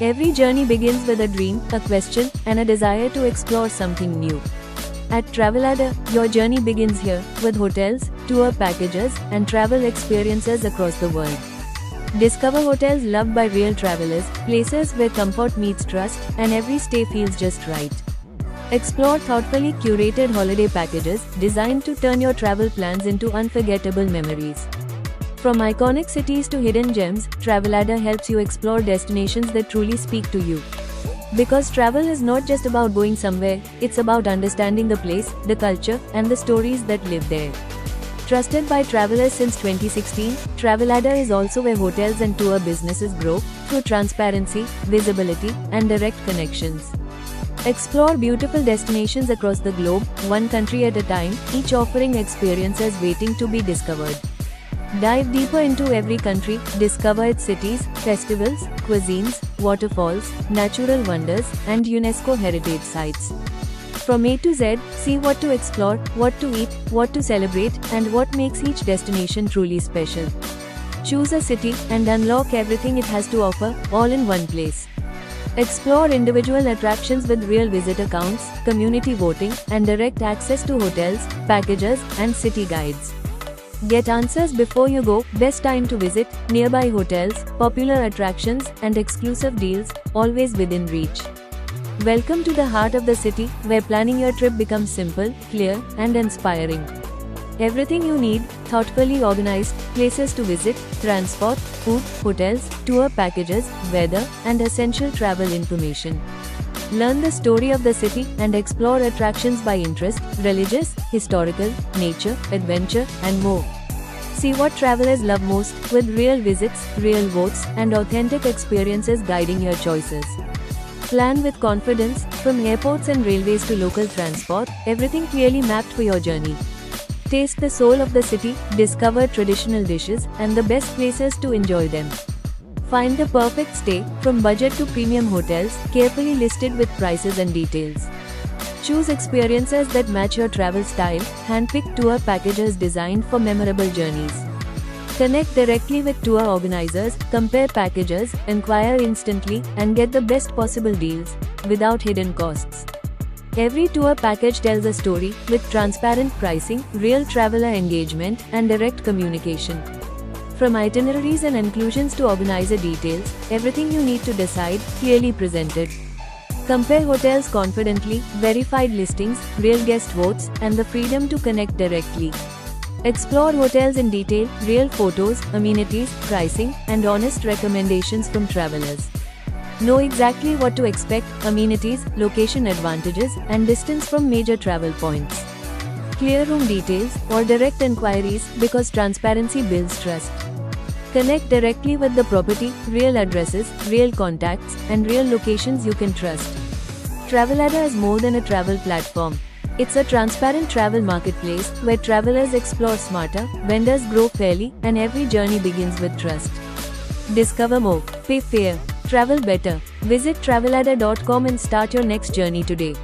Every journey begins with a dream, a question, and a desire to explore something new. At Traveladder, your journey begins here, with hotels, tour packages, and travel experiences across the world. Discover hotels loved by real travelers, places where comfort meets trust, and every stay feels just right. Explore thoughtfully curated holiday packages, designed to turn your travel plans into unforgettable memories. From iconic cities to hidden gems, Traveladder helps you explore destinations that truly speak to you. Because travel is not just about going somewhere, it's about understanding the place, the culture, and the stories that live there. Trusted by travelers since 2016, Traveladder is also where hotels and tour businesses grow, through transparency, visibility, and direct connections. Explore beautiful destinations across the globe, one country at a time, each offering experiences waiting to be discovered. Dive deeper into every country, discover its cities, festivals, cuisines, waterfalls, natural wonders, and UNESCO heritage sites. From A to Z, see what to explore, what to eat, what to celebrate, and what makes each destination truly special. Choose a city and unlock everything it has to offer, all in one place. Explore individual attractions with real visitor counts, community voting, and direct access to hotels, packages, and city guides. Get answers before you go, best time to visit, nearby hotels, popular attractions, and exclusive deals, always within reach. Welcome to the heart of the city, where planning your trip becomes simple, clear, and inspiring. Everything you need, thoughtfully organized, places to visit, transport, food, hotels, tour packages, weather, and essential travel information. Learn the story of the city and explore attractions by interest, religious, historical, nature, adventure, and more. See what travelers love most, with real visits, real votes, and authentic experiences guiding your choices. Plan with confidence, from airports and railways to local transport, everything clearly mapped for your journey. Taste the soul of the city, discover traditional dishes, and the best places to enjoy them. Find the perfect stay, from budget to premium hotels, carefully listed with prices and details. Choose experiences that match your travel style, hand-picked tour packages designed for memorable journeys. Connect directly with tour organizers, compare packages, inquire instantly, and get the best possible deals, without hidden costs. Every tour package tells a story, with transparent pricing, real traveler engagement, and direct communication. From itineraries and inclusions to organizer details, everything you need to decide, clearly presented. Compare hotels confidently, verified listings, real guest votes, and the freedom to connect directly. Explore hotels in detail, real photos, amenities, pricing, and honest recommendations from travelers. Know exactly what to expect, amenities, location advantages, and distance from major travel points. Clear room details, or direct inquiries, because transparency builds trust. Connect directly with the property, real addresses, real contacts, and real locations you can trust. Traveladder is more than a travel platform. It's a transparent travel marketplace, where travelers explore smarter, vendors grow fairly, and every journey begins with trust. Discover more, pay fair, travel better. Visit Traveladder.com and start your next journey today.